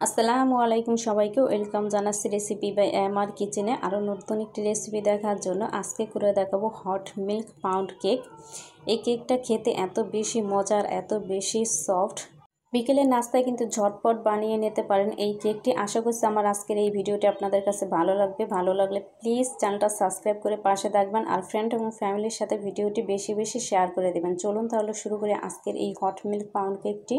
আসসালামু আলাইকুম সবাইকে ওয়েলকাম জানাচ্ছি রেসিপি বাই এমআর কিচেনে। আরও নতুন একটি রেসিপি দেখার জন্য আজকে করে দেখাবো হট মিল্ক পাউন্ড কেক। এই কেকটা খেতে এত বেশি মজার, এত বেশি সফট, বিকেলের নাস্তায় কিন্তু ঝটপট বানিয়ে নিতে পারেন এই কেকটি। আশা করছি আমার আজকের এই ভিডিওটি আপনাদের কাছে ভালো লাগবে। ভালো লাগলে প্লিজ চ্যানেলটা সাবস্ক্রাইব করে পাশে থাকবেন আর ফ্রেন্ড এবং ফ্যামিলির সাথে ভিডিওটি বেশি বেশি শেয়ার করে দেবেন। চলুন তাহলে শুরু করি আজকের এই হট মিল্ক পাউন্ড কেকটি।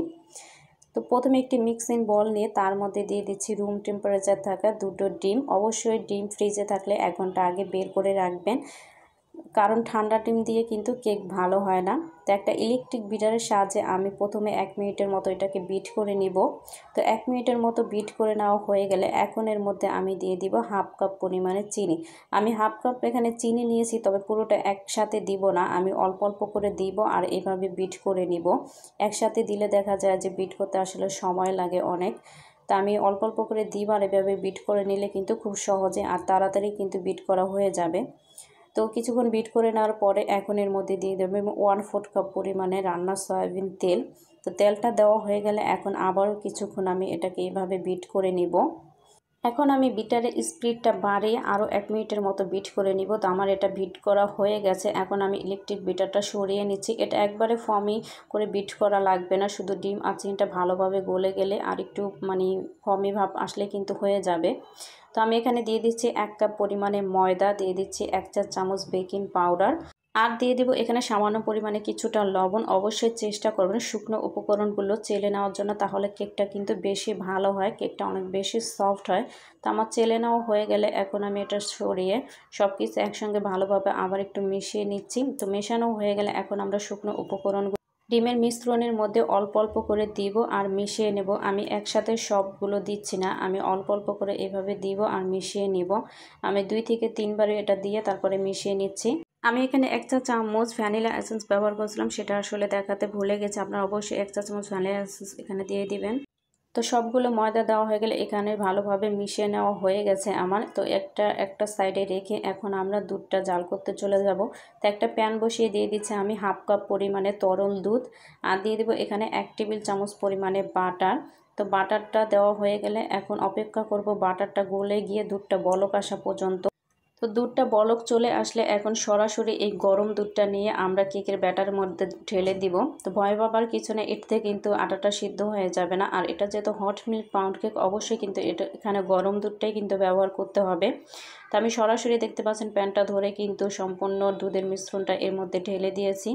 তো প্রথমে একটি মিক্সিং বল নিয়ে তার মধ্যে দিয়ে দিচ্ছি রুম টেম্পারেচার থাকা দুটো ডিম। অবশ্যই ডিম ফ্রিজে থাকলে 1 ঘন্টা আগে বের করে রাখবেন, কারণ ঠান্ডা ডিম দিয়ে কিন্তু কেক ভালো হয় না। তো একটা ইলেকট্রিক বিটারের সাহায্যে আমি প্রথমে 1 মিনিটের মতো এটাকে বিট করে নিব। তো 1 মিনিটের মতো বিট করে নেওয়া হয়ে গেলে এখন এর মধ্যে আমি দিয়ে দিব হাফ কাপ পরিমাণে চিনি। আমি হাফ কাপ এখানে চিনি নিয়েছি, তবে পুরোটা একসাথে দিব না, আমি অল্প অল্প করে দিব আর এভাবে বিট করে নিব। একসাথে দিলে দেখা যায় যে বিট করতে আসলে সময় লাগে অনেক। তা আমি অল্প অল্প করে দিব আর এভাবে বিট করে নিলে কিন্তু খুব সহজে আর তাড়াতাড়ি কিন্তু বিট করা হয়ে যাবে। তো কিছুক্ষণ বিট করে নেওয়ার পরে এখন এর মধ্যে দিয়ে দেবো 1/4 কাপ পরিমাণে রান্নার সয়াবিন তেল। তো তেলটা দেওয়া হয়ে গেলে এখন আবারও কিছুক্ষণ আমি এটাকে এইভাবে বিট করে নিব। এখন আমি বিটারের স্পিডটা বাড়িয়ে আরও 1 মিনিটের মতো বিট করে নিব। তো আমার এটা বিট করা হয়ে গেছে। এখন আমি ইলেকট্রিক বিটারটা সরিয়ে নিচ্ছি। এটা একবারে ফর্মি করে বিট করা লাগবে না, শুধু ডিম আর চিনিটা ভালোভাবে গলে গেলে আর একটু ফর্মি ভাব আসলে কিন্তু হয়ে যাবে। তো আমি এখানে দিয়ে দিচ্ছি 1 কাপ পরিমাণে ময়দা, দিয়ে দিচ্ছি 1 চা চামচ বেকিং পাউডার আর দিয়ে দেব এখানে সামান্য পরিমাণে কিছুটা লবণ। অবশ্যই চেষ্টা করবেন শুকনো উপকরণগুলো চেলে নেওয়ার জন্য, তাহলে কেকটা কিন্তু বেশি ভালো হয়, কেকটা অনেক বেশি সফট হয়। তো আমার চেলে নেওয়া হয়ে গেলে এখন আমি এটা সরিয়ে সব কিছু একসঙ্গে ভালোভাবে আবার একটু মিশিয়ে নিচ্ছি। তো মেশানো হয়ে গেলে এখন আমরা শুকনো উপকরণগুলো ডিমের মিশ্রণের মধ্যে অল্প অল্প করে দিব আর মিশিয়ে নেব। আমি একসাথে সবগুলো দিচ্ছি না, আমি অল্প অল্প করে এভাবে দিব আর মিশিয়ে নিব। আমি 2 থেকে 3 বার এটা দিয়ে তারপরে মিশিয়ে নিচ্ছি। আমি এখানে 1 চা চামচ ভ্যানিলা এসেন্স ব্যবহার করেছিলাম, সেটা আসলে দেখাতে ভুলে গেছি। আপনারা অবশ্যই 1 চা চামচ ভ্যানিলা এসেন্স এখানে দিয়ে দিবেন। তো সবগুলো ময়দা দেওয়া হয়ে গেলে এখানে ভালোভাবে মিশিয়ে নেওয়া হয়ে গেছে আমার। তো একটা সাইডে রেখে এখন আমরা দুধটা জাল করতে চলে যাব। তো একটা প্যান বসিয়ে দিয়ে দিচ্ছি আমি হাফ কাপ পরিমাণে তরল দুধ আর দিয়ে দেবো এখানে 1 টেবিল চামচ পরিমাণে বাটার। তো বাটারটা দেওয়া হয়ে গেলে এখন অপেক্ষা করব বাটারটা গলে গিয়ে দুধটা বলক আসা পর্যন্ত। তো দুধটা বলক চলে আসলে এখন সরাসরি এই গরম দুধটা নিয়ে আমরা কেকের ব্যাটারের মধ্যে ঢেলে দিব। তো ভয় পাবার কিছু নেই, এর থেকে কিন্তু আটাটা সিদ্ধ হয়ে যাবে না। আর এটা যেহেতু হট মিল্ক পাউন্ড কেক, অবশ্যই কিন্তু এখানে গরম দুধটাই কিন্তু ব্যবহার করতে হবে। তো আমি সরাসরি দেখতে পাচ্ছেন প্যানটা ধরে কিন্তু সম্পূর্ণ দুধের মিশ্রণটা এর মধ্যে ঢেলে দিয়েছি।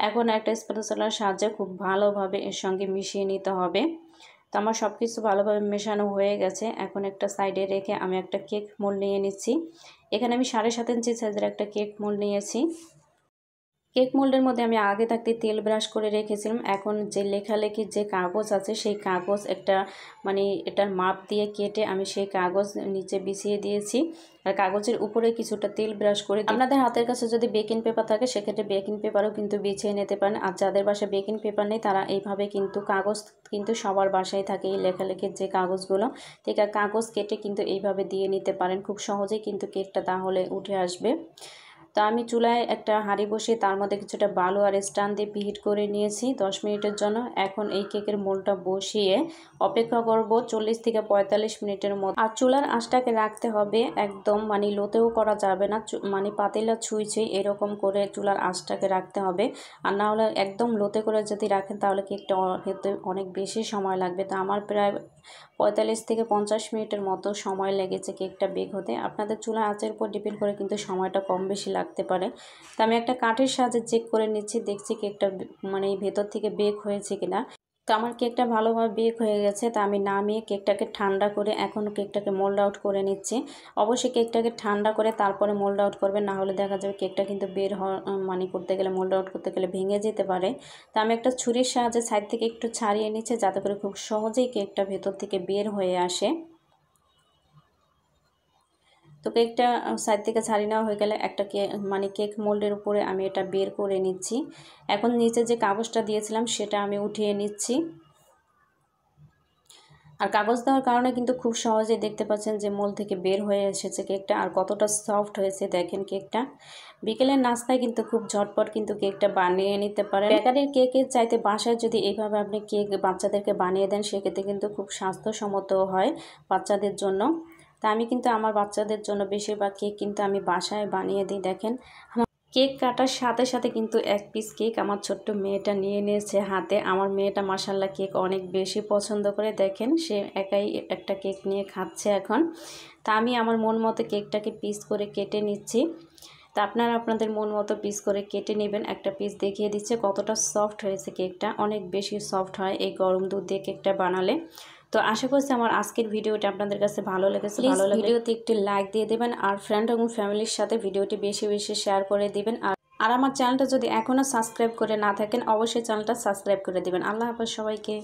এখন একটা স্প্যাচুলার সাহায্যে খুব ভালোভাবে এর সঙ্গে মিশিয়ে নিতে হবে। তো আমার সব কিছু ভালোভাবে মেশানো হয়ে গেছে। এখন একটা সাইডে রেখে আমি একটা কেক মোল্ড নিয়ে নিচ্ছি। এখানে আমি 7.5 ইঞ্চি সাইজের একটা কেক মোল্ড নিয়েছি। কেক মোল্ডের মধ্যে আমি আগে থাকতে তেল ব্রাশ করে রেখেছিলাম। এখন যে লেখালেখির যে কাগজ আছে সেই কাগজ একটা এটার মাপ দিয়ে কেটে আমি সেই কাগজ নিচে বিছিয়ে দিয়েছি আর কাগজের উপরে কিছুটা তেল ব্রাশ করে দিই। আপনাদের হাতের কাছে যদি বেকিং পেপার থাকে সেক্ষেত্রে বেকিং পেপারও কিন্তু বিছিয়ে নিতে পারেন। আর যাদের বাসায় বেকিং পেপার নেই তারা এইভাবে কিন্তু কাগজ কিন্তু সবার বাসায় থাকে এই লেখালেখির যে কাগজগুলো, ঠিক আছে, কাগজ কেটে কিন্তু এইভাবে দিয়ে নিতে পারেন। খুব সহজেই কিন্তু কেকটা তাহলে উঠে আসবে। তো আমি চুলায় একটা হাঁড়ি বসিয়ে তার মধ্যে কিছুটা বালু আর স্ট্যান্ড দিয়ে প্রিহিট করে নিয়েছি 10 মিনিটের জন্য। এখন এই কেকের মোল্ডটা বসিয়ে অপেক্ষা করব 40 থেকে 45 মিনিটের মতো। আর চুলার আঁচটাকে রাখতে হবে একদম লোতেও করা যাবে না, পাতিলা ছুঁই এরকম করে চুলার আঁচটাকে রাখতে হবে। আর না হলে একদম লোতে করে যদি রাখেন তাহলে কেকটা হতে অনেক বেশি সময় লাগবে। তো আমার প্রায় 45 থেকে 50 মিনিটের মতো সময় লেগেছে কেকটা বেক হতে। আপনাদের চুলা আঁচের উপর ডিপেন্ড করে কিন্তু সময়টা কম বেশি লাগতে পারে। তো আমি একটা কাঠের সাহায্যে চেক করে নিচ্ছি, দেখছি কেকটা ভেতর থেকে বেক হয়েছে কিনা। তো আমার কেকটা ভালোভাবে বেক হয়ে গেছে। তা আমি নামিয়ে কেকটাকে ঠান্ডা করে এখন কেকটাকে মোল্ড আউট করে নিচ্ছি। অবশ্যই কেকটাকে ঠান্ডা করে তারপরে মোল্ড আউট করবেন, না হলে দেখা যাবে কেকটা কিন্তু বের করতে গেলে মোল্ড আউট করতে গেলে ভেঙে যেতে পারে। তো আমি একটা ছুরির সাহায্যে সাইড থেকে একটু ছাড়িয়ে নিচ্ছি যাতে করে খুব সহজেই কেকটা ভেতর থেকে বের হয়ে আসে। তো কেকটা সাইড থেকে ছাড়িয়ে নেওয়া হয়ে গেলে একটা কেক মোল্ডের উপরে আমি এটা বের করে নিচ্ছি। এখন নিচে যে কাগজটা দিয়েছিলাম সেটা আমি উঠিয়ে নিচ্ছি। আর কাগজ দেওয়ার কারণে কিন্তু খুব সহজেই দেখতে পাচ্ছেন যে মোল থেকে বের হয়ে এসেছে কেকটা, আর কতটা সফট হয়েছে দেখেন কেকটা। বিকেলের নাস্তায় কিন্তু খুব ঝটপট কিন্তু কেকটা বানিয়ে নিতে পারেন। বেকারির কেকের চাইতে বাসায় যদি এইভাবে আপনি কেক বাচ্চাদেরকে বানিয়ে দেন সেক্ষেত্রে কিন্তু খুব স্বাস্থ্যসম্মত হয় বাচ্চাদের জন্য। তা আমি কিন্তু আমার বাচ্চাদের জন্য বেশিরভাগ কেক কিন্তু আমি বাসায় বানিয়ে দিই। দেখেন কেক কাটার সাথে সাথে কিন্তু এক পিস কেক আমার ছোট্ট মেয়েটা নিয়ে নিয়েছে হাতে। আমার মেয়েটা মাশাআল্লাহ কেক অনেক বেশি পছন্দ করে, দেখেন সে একাই একটা কেক নিয়ে খাচ্ছে এখন। তা আমি আমার মন মতো কেকটাকে পিস করে কেটে নিচ্ছি। তা আপনারা আপনাদের মন মতো পিস করে কেটে নেবেন। একটা পিস দেখিয়ে দিচ্ছে কতটা সফট হয়েছে কেকটা, অনেক বেশি সফট হয় এই গরম দুধ দিয়ে কেকটা বানালে। তো আশা করছি আমার আজকের ভিডিওটা আপনাদের কাছে ভালো লেগেছে। ভালো লাগলে ভিডিওতে একটি লাইক দিয়ে দেবেন, আর ফ্রেন্ড এবং ফ্যামিলির সাথে ভিডিওটি বেশি বেশি শেয়ার করে দিবেন। আর আমার চ্যানেলটা যদি এখনও সাবস্ক্রাইব করে না থাকেন অবশ্যই চ্যানেলটা সাবস্ক্রাইব করে দিবেন। আল্লাহ হাফেজ সবাইকে।